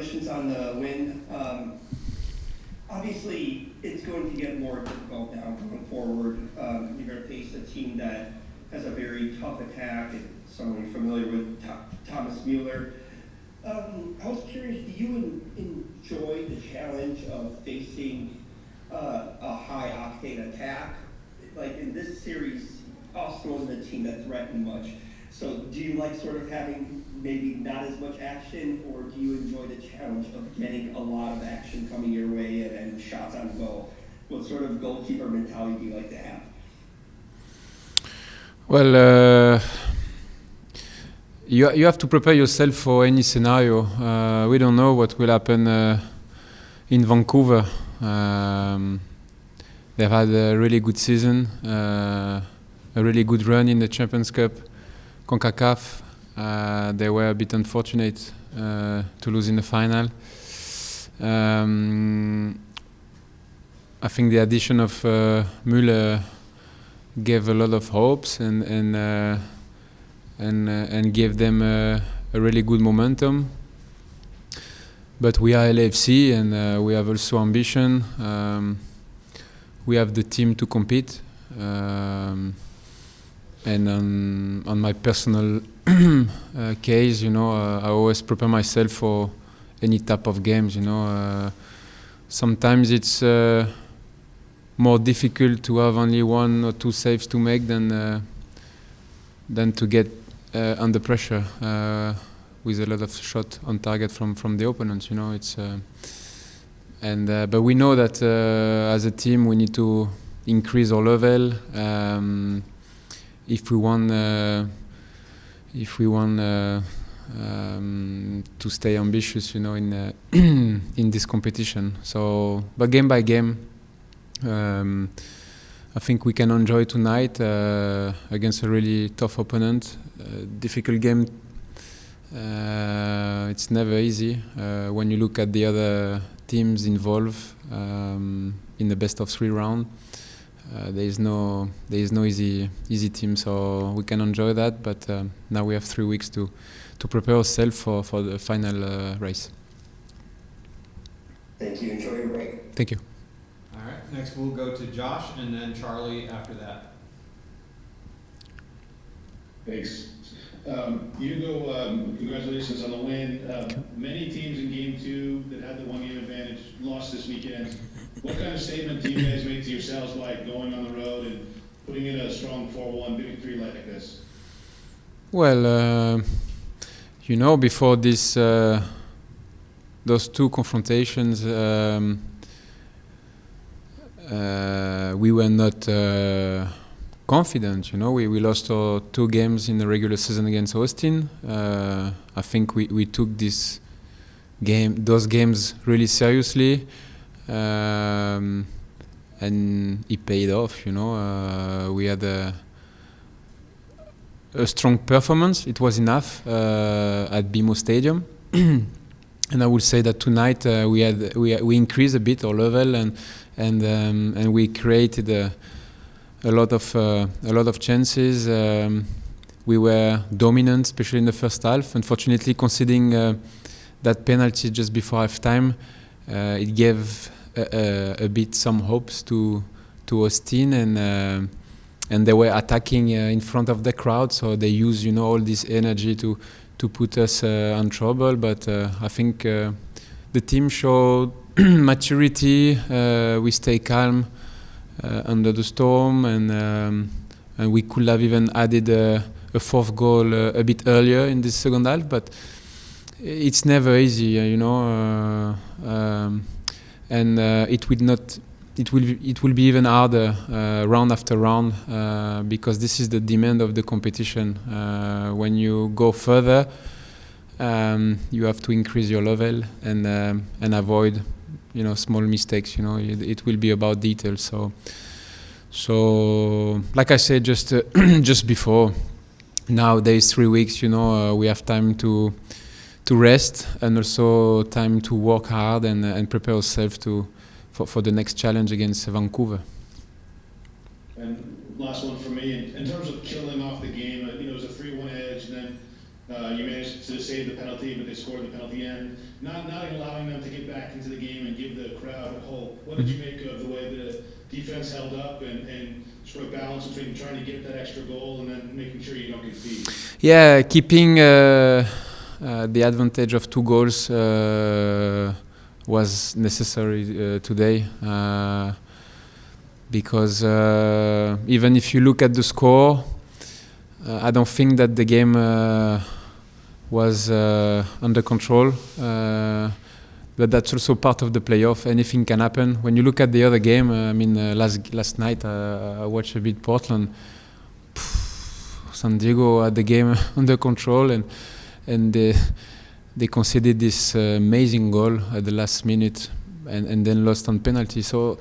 congratulations on the win. Obviously, it's going to get more difficult now going forward. You're going to face a team that has a very tough attack, and someone you're familiar with, Thomas Mueller. I was curious, do you enjoy the challenge of facing a high-octane attack? Like in this series, Arsenal wasn't a team that threatened much. So do you like sort of having maybe not as much action, or do you enjoy the challenge of getting a lot of action coming your way and shots on goal? What sort of goalkeeper mentality do you like to have? Well, you have to prepare yourself for any scenario. We don't know what will happen in Vancouver. They've had a really good season, a really good run in the Champions Cup, CONCACAF. They were a bit unfortunate to lose in the final. I think the addition of Müller gave a lot of hopes and gave them a really good momentum. But we are LAFC and we have also ambition. We have the team to compete. And on my personal case, I always prepare myself for any type of games. Sometimes it's more difficult to have only 1 or 2 saves to make than to get under pressure with a lot of shot on target from the opponents. But we know that as a team we need to increase our level. If we want to stay ambitious, in this competition. So, but game by game, I think we can enjoy tonight against a really tough opponent. Difficult game. It's never easy when you look at the other teams involved in the best of 3 round. There is no easy team, so we can enjoy that. But now we have 3 weeks to prepare ourselves for the final race. Thank you. Enjoy your break. Thank you. All right. Next, we'll go to Josh and then Charlie after that. Thanks. Hugo, congratulations on the win. Many teams in Game 2 that had the 1-game advantage lost this weekend. What kind of statement do you guys make to yourselves by going on the road and putting in a strong 4-1 victory like this? Well, before this, those 2 confrontations, we were not confident. We lost our 2 games in the regular season against Austin. I think we took those games really seriously. And it paid off. We had a strong performance. It was enough at BMO Stadium, and I would say that tonight we increased a bit our level and we created a lot of chances. We were dominant, especially in the first half. Unfortunately, conceding that penalty just before halftime, it gave a bit some hopes to Austin, and they were attacking in front of the crowd, so they used all this energy to put us in trouble. But I think the team showed maturity. We stay calm under the storm, and we could have even added a 4th goal a bit earlier in the second half, but it's never easy, and it will be even harder round after round because this is the demand of the competition. When you go further, you have to increase your level and avoid small mistakes. It will be about details. So like I said just before, now there is 3 weeks. We have time to rest and also time to work hard and prepare ourselves for the next challenge against Vancouver. And last one for me, in terms of killing off the game, it was a 3-1 edge, and then You managed to save the penalty, but they scored the penalty end. Not allowing them to get back into the game and give the crowd a hope. What did you make of the way the defense held up and sort of balance between trying to get that extra goal and then making sure you don't get beat? Yeah, keeping the advantage of 2 goals was necessary today because even if you look at the score, I don't think that the game was under control. But that's also part of the playoff. Anything can happen. When you look at the other game, last night I watched a bit Portland. San Diego had the game under control, and they conceded this amazing goal at the last minute, and then lost on penalty. So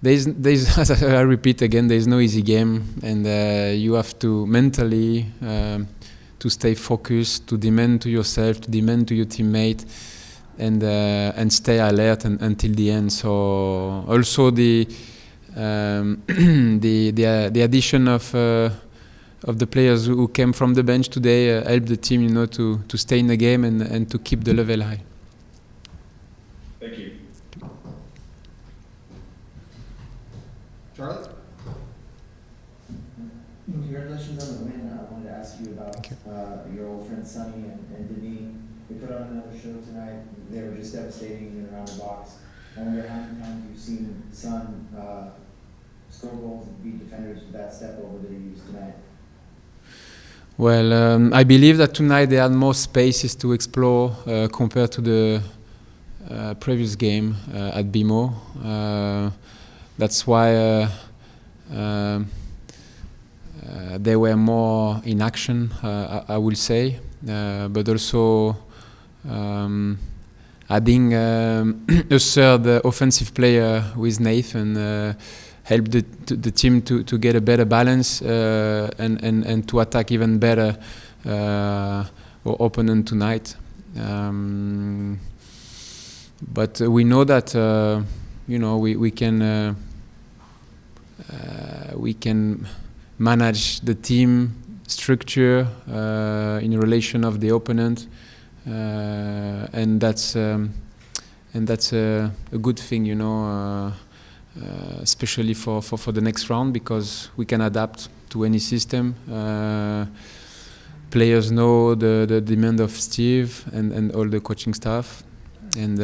there's as I repeat again, there is no easy game, and you have to mentally to stay focused, to demand to yourself, to demand to your teammate, and stay alert until the end. So also the addition of the players who came from the bench today helped the team, to stay in the game and to keep the level high. Thank you. Charlie? Congratulations on the win. I wanted to ask you about your old friend Sonny and Denis. They put on another show tonight. They were just devastating in around the box. I wonder how many times you've seen Son score goals and beat defenders with that step over that he used tonight. Well, I believe that tonight they had more spaces to explore compared to the previous game at BMO. That's why they were more in action, I will say, but also adding a third offensive player with Nathan helped the team to get a better balance and to attack even better our opponent tonight. But we know that we can manage the team structure in relation of the opponent, and that's a good thing, especially for the next round, because we can adapt to any system. Players know the demand of Steve and all the coaching staff, and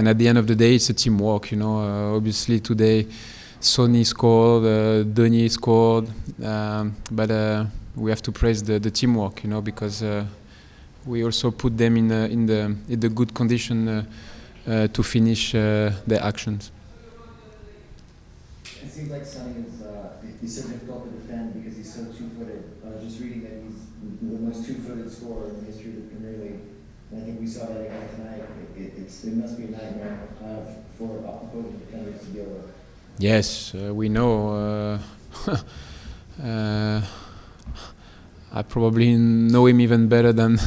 at the end of the day, it's a teamwork. Obviously today, Sonny scored, Denis scored, but we have to praise the teamwork, because we also put them in the good condition to finish their actions. It seems like Sonny he's so difficult to defend because he's so two-footed. I was just reading that he's the most two-footed scorer in the history of the Premier League. And I think we saw that again tonight. It must be a nightmare for opposing defenders to deal with. Yes, we know. I probably know him even better than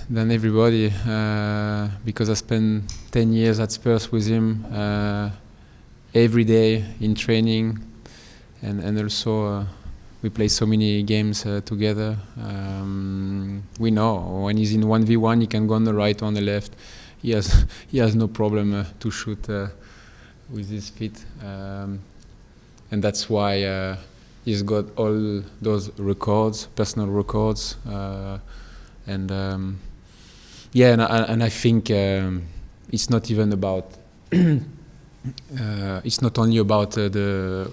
everybody because I spent 10 years at Spurs with him every day in training, and also we play so many games together. We know when he's in 1v1, he can go on the right or on the left. He has no problem to shoot with his feet, and that's why he's got all those records, personal records, and I think it's not even about it's not only about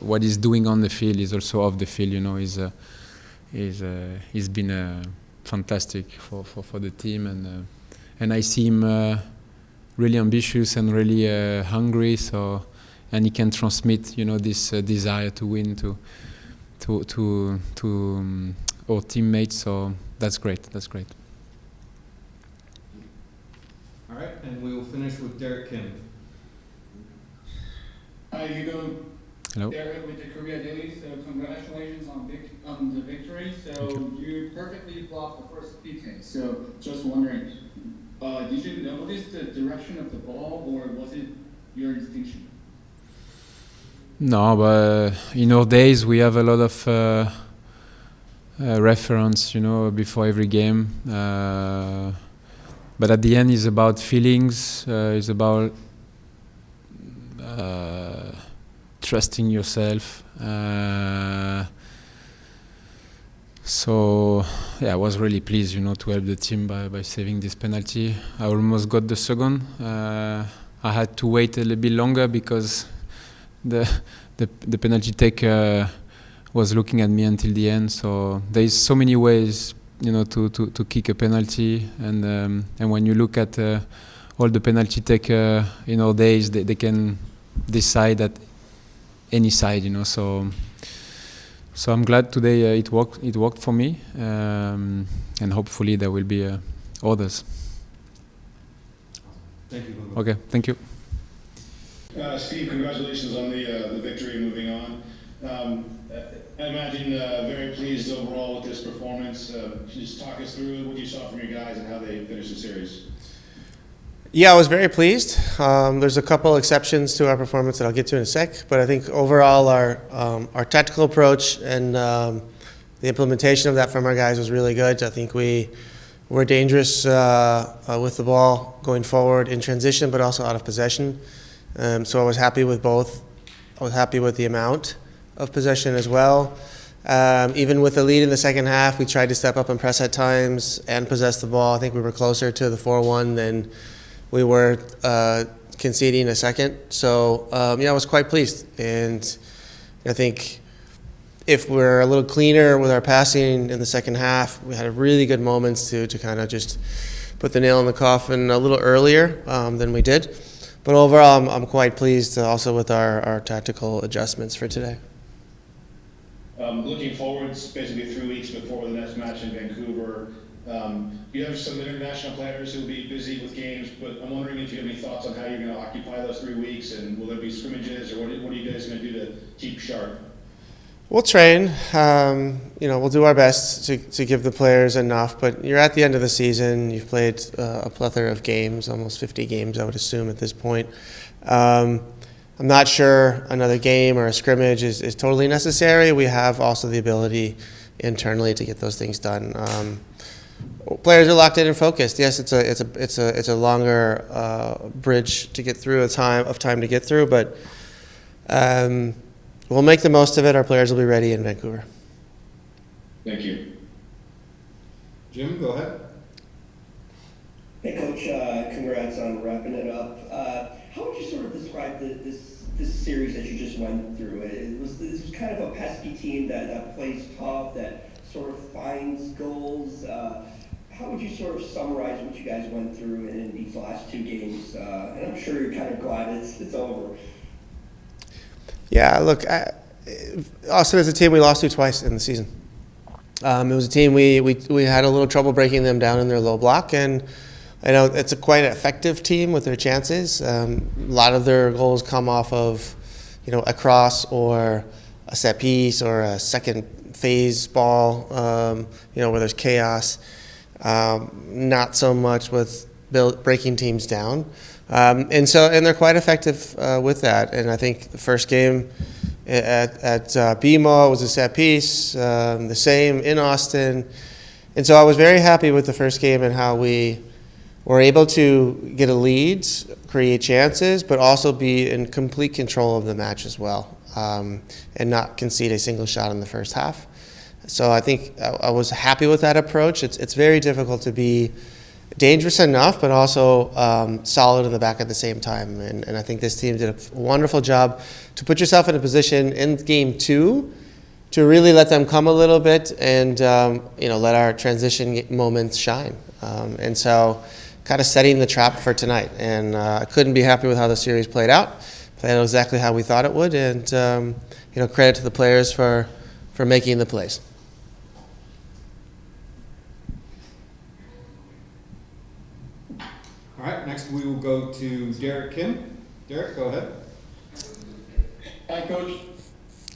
what he's doing on the field, it's also off the field. He's been fantastic for the team, and I see him really ambitious and really hungry. So, and he can transmit, this desire to win to our teammates. So that's great. That's great. All right, and we will finish with Derek Kim. Hi, Hugo. Hello. Derek with the Korea Daily. So congratulations on the victory. So you perfectly blocked the first PK. So just wondering, did you notice the direction of the ball, or was it your instinction? No, but in our days we have a lot of reference, before every game. But at the end, it's about feelings. It's about trusting yourself. So I was really pleased, to help the team by saving this penalty. I almost got the second. I had to wait a little bit longer because the penalty taker was looking at me until the end. So there is so many ways, to kick a penalty, and when you look at all the penalty taker in our days, they can decide at any side, So I'm glad today it worked for me, and hopefully there will be others. Thank you, Hugo. Okay, thank you. Steve, congratulations on the victory moving on. I imagine very pleased overall with this performance. Just talk us through what you saw from your guys and how they finished the series. Yeah, I was very pleased. There's a couple exceptions to our performance that I'll get to in a sec, but I think overall our tactical approach and the implementation of that from our guys was really good. I think we were dangerous with the ball going forward in transition, but also out of possession. So I was happy with both. I was happy with the amount of possession as well. Even with the lead in the second half, we tried to step up and press at times and possess the ball. I think we were closer to the 4-1 than we were conceding a second. So, I was quite pleased. And I think if we're a little cleaner with our passing in the second half, we had really good moments to kind of just put the nail in the coffin a little earlier than we did. But overall, I'm quite pleased also with our tactical adjustments for today. Looking forward, it's basically 3 weeks before the next match in Vancouver. You have some international players who will be busy with games, but I'm wondering if you have any thoughts on how you're going to occupy those 3 weeks, and will there be scrimmages, or what are you guys going to do to keep sharp? We'll train. We'll do our best to give the players enough, but you're at the end of the season. You've played a plethora of games, almost 50 games, I would assume, at this point. I'm not sure another game or a scrimmage is totally necessary. We have also the ability internally to get those things done. Players are locked in and focused. Yes, it's a longer bridge to get through, a time to get through, but we'll make the most of it. Our players will be ready in Vancouver. Thank you. Jim, go ahead. Hey, Coach, congrats on wrapping it up. How would you sort of describe this series that you just went through? This was kind of a pesky team that plays tough, that sort of finds goals. How would you sort of summarize what you guys went through in these last 2 games? And I'm sure you're kind of glad it's over. Yeah, look, Austin is a team we lost to twice in the season. It was a team we had a little trouble breaking them down in their low block, and it's a quite effective team with their chances. A lot of their goals come off of, a cross or a set piece or a second phase ball, where there's chaos. Not so much with breaking teams down. And they're quite effective with that. And I think the first game at BMO was a set piece, the same in Austin. And so I was very happy with the first game and how we were able to get a lead, create chances, but also be in complete control of the match as well, and not concede a single shot in the first half. So I think I was happy with that approach. It's very difficult to be dangerous enough, but also solid in the back at the same time. And I think this team did a wonderful job to put yourself in a position in game 2 to really let them come a little bit and let our transition moments shine. And so kind of setting the trap for tonight. And I couldn't be happy with how the series played out. Played out exactly how we thought it would. And credit to the players for making the plays. All right, next we will go to Derek Kim. Derek, go ahead. Hi, Coach.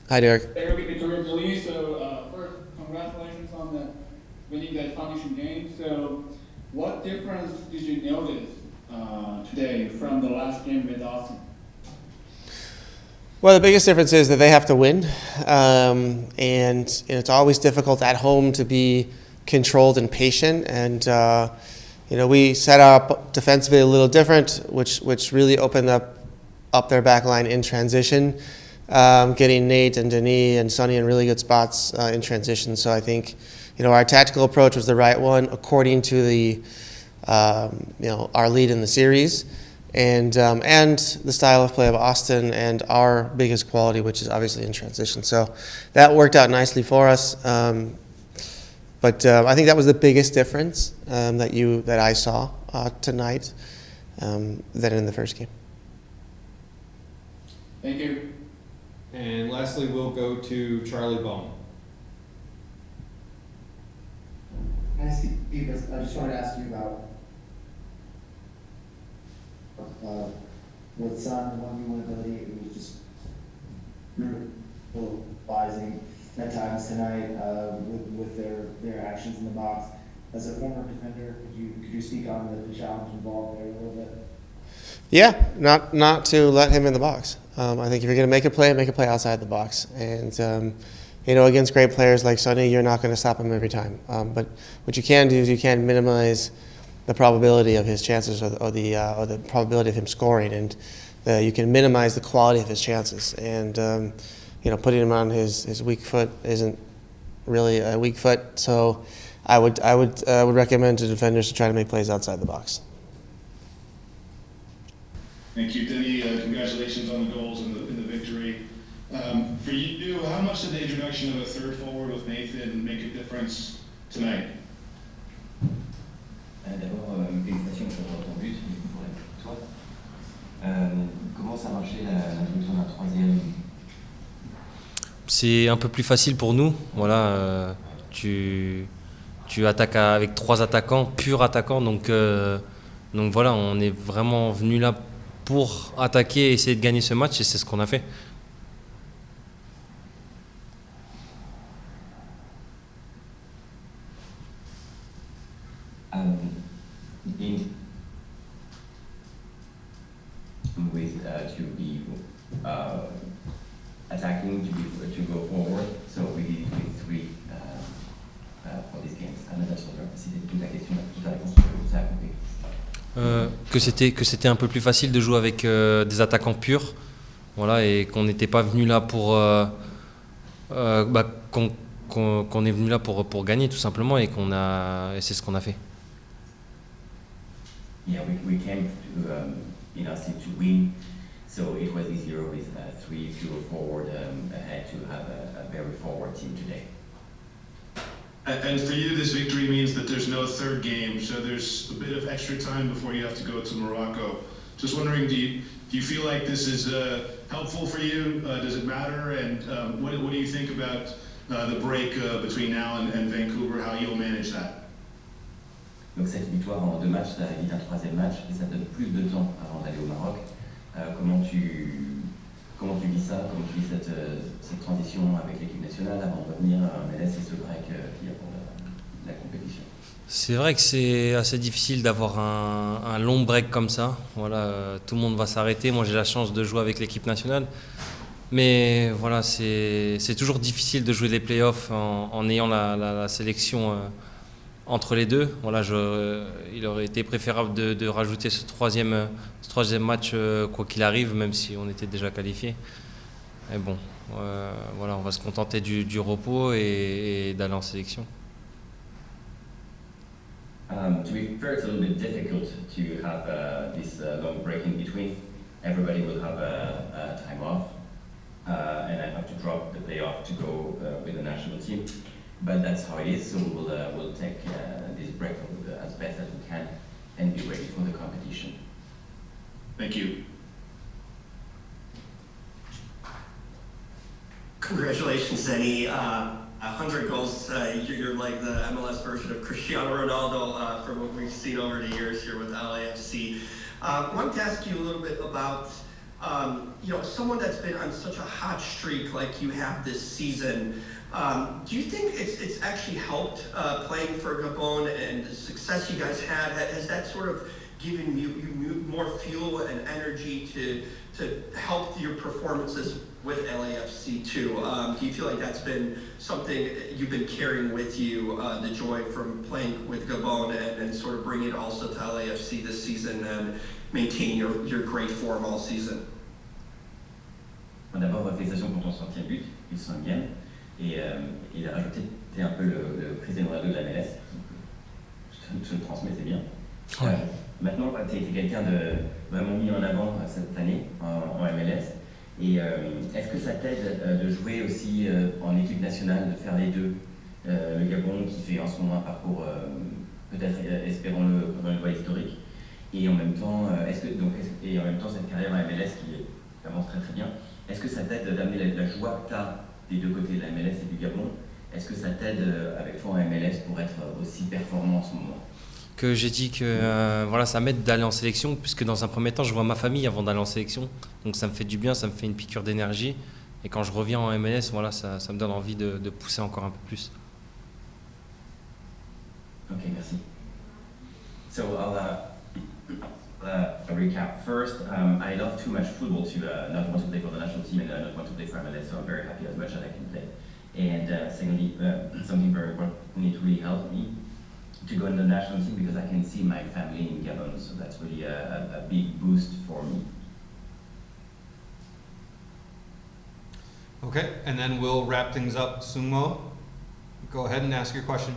Hi, Derek. Derek with Cherundolo. So first, congratulations on winning that finishing game. So what difference did you notice today from the last game with Austin? Well, the biggest difference is that they have to win, and it's always difficult at home to be controlled and patient. And we set up defensively a little different, which really opened up their back line in transition, getting Nate and Denis and Sonny in really good spots in transition. So I think our tactical approach was the right one according to the our lead in the series. And the style of play of Austin and our biggest quality, which is obviously in transition. So that worked out nicely for us. But I think that was the biggest difference that I saw tonight than in the first game. Thank you. And lastly, we'll go to Charlie Bone. Hi, Steve. I just wanted to ask you about with Son, 1v1 ability. It was just brutalizing at times tonight with their actions in the box. As a former defender, could you speak on the challenge involved there a little bit? Yeah, not to let him in the box. I think if you're going to make a play outside the box. And against great players like Sonny, you're not going to stop him every time. But what you can do is you can minimize the probability of his chances or the probability of him scoring, and you can minimize the quality of his chances. And putting him on his weak foot isn't really a weak foot. So I would recommend to defenders to try to make plays outside the box. Thank you, Denis. Congratulations on the goals and the victory. For you, how much did the introduction of a third forward with Nathan make a difference tonight? D'abord, félicitations pour ton but, pour la victoire. Comment ça a marché l'introduction d'un troisième? C'est un peu plus facile pour nous. Voilà, tu attaques avec 3 attaquants, purs attaquants. Donc voilà, on est vraiment venu là pour attaquer et essayer de gagner ce match, et c'est ce qu'on a fait. To be attacking, to go forward. So we did with 3 for this game. C'était toute la question, toute la réponse que ça a compris. Que c'était un peu plus facile de jouer avec des attaquants purs, voilà, et qu'on n'était pas venu là pour qu'on est venu là pour gagner tout simplement, et c'est ce qu'on a fait. Yeah, we came to in our team to win, so it was easier with 3 fewer forward ahead to have a very forward team today. And for you, this victory means that there's no third game, so there's a bit of extra time before you have to go to Morocco. Just wondering, do you feel like this is helpful for you? Does it matter? And what do you think about the break between now and Vancouver, how you'll manage that? Donc cette victoire en 2 matchs, ça évite un 3e match et ça donne plus de temps avant d'aller au Maroc. Comment tu vis ça? Comment tu vis cette transition avec l'équipe nationale avant de revenir à MLS et ce break qu'il y a pour la compétition? C'est vrai que c'est assez difficile d'avoir un long break comme ça. Voilà, tout le monde va s'arrêter. Moi, j'ai la chance de jouer avec l'équipe nationale. Mais voilà, c'est toujours difficile de jouer les playoffs en ayant la sélection entre les deux. Voilà, il aurait été préférable de rajouter ce troisième match quoi qu'il arrive, même si on était déjà qualifié. Mais bon, voilà, on va se contenter du repos et d'aller en sélection. To be fair, it's a little bit difficult to have this long break in between. Everybody will have a time off, and I have to drop the playoff to go with the national team. But that's how it is, so we'll take this break as best as we can and be ready for the competition. Thank you. Congratulations, Denis. 100 goals, you're like the MLS version of Cristiano Ronaldo from what we've seen over the years here with LAFC. I wanted to ask you a little bit about someone that's been on such a hot streak like you have this season. Do you think it's actually helped playing for Gabon and the success you guys had? Has that sort of given you more fuel and energy to help your performances with LAFC too? Do you feel like that's been something you've been carrying with you, the joy from playing with Gabon and sort of bring it also to LAFC this season and maintain your great form all season? D'abord, félicitations pour ton sortie but, ils sont bien. Et il a rajouté, t'es un peu le Cristiano Ronaldo de la MLS. Je le transmets, c'est bien. Ouais. Maintenant, tu es quelqu'un de vraiment mis en avant cette année en MLS. Et est-ce que ça t'aide de jouer aussi en équipe nationale, de faire les deux? Le Gabon qui fait en ce moment un parcours, peut-être espérons-le, dans une voie historique. Et en même temps, cette carrière en MLS qui avance très très bien. Est-ce que ça t'aide d'amener la joie que tu as des deux côtés de la MLS et du Gabon? Est-ce que ça t'aide avec toi en MLS pour être aussi performant en ce moment? Que j'ai dit que voilà, ça m'aide d'aller en sélection, puisque dans un premier temps, je vois ma famille avant d'aller en sélection. Donc ça me fait du bien, ça me fait une piqûre d'énergie. Et quand je reviens en MLS, voilà, ça me donne envie de pousser encore un peu plus. Ok, merci. So I'll recap. First, I love too much football to not want to play for the national team and not want to play for MLS, so I'm very happy as much as I can play. And secondly, something very important, it really helped me to go in the national team because I can see my family in Gabon, so that's really a big boost for me. Okay, and then we'll wrap things up. Sumo, go ahead and ask your question.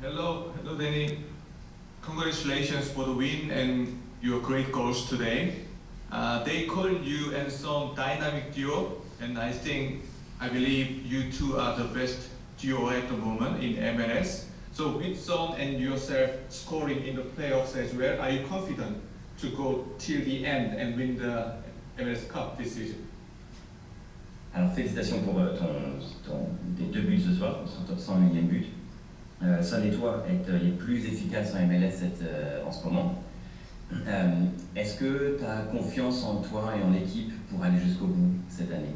Hello, Denis. Congratulations for the win and your great goals today. They call you and some dynamic duo, and I believe you two are the best duo at the moment in MLS. So with Son and yourself scoring in the playoffs as well, are you confident to go till the end and win the MLS Cup this season? Alors félicitations pour tes deux buts ce soir, son millième but. Son et toi êtes les plus efficaces en MLS en ce moment. Est-ce que tu as confiance en toi et en l'équipe pour aller jusqu'au bout cette année?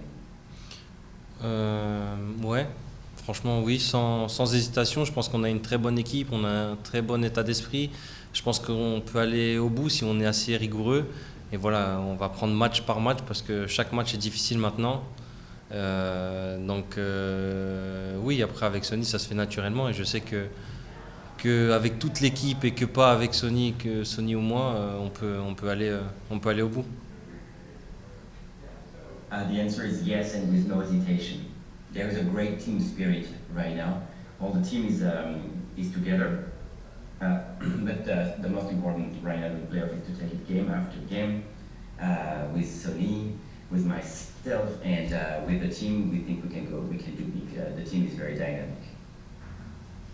Ouais, franchement oui, sans hésitation. Je pense qu'on a une très bonne équipe, on a un très bon état d'esprit. Je pense qu'on peut aller au bout si on est assez rigoureux. Et voilà, on va prendre match par match parce que chaque match est difficile maintenant. Oui, après avec Sony ça se fait naturellement et je sais que avec toute l'équipe et que pas avec Sony, que Sony ou moi, on peut aller au bout. The answer is yes, and with no hesitation. There is a great team spirit right now. All the team is together. But the most important right now in the playoff is to take it game after game. With Sony, with myself, and with the team, we think we can do big. The team is very dynamic.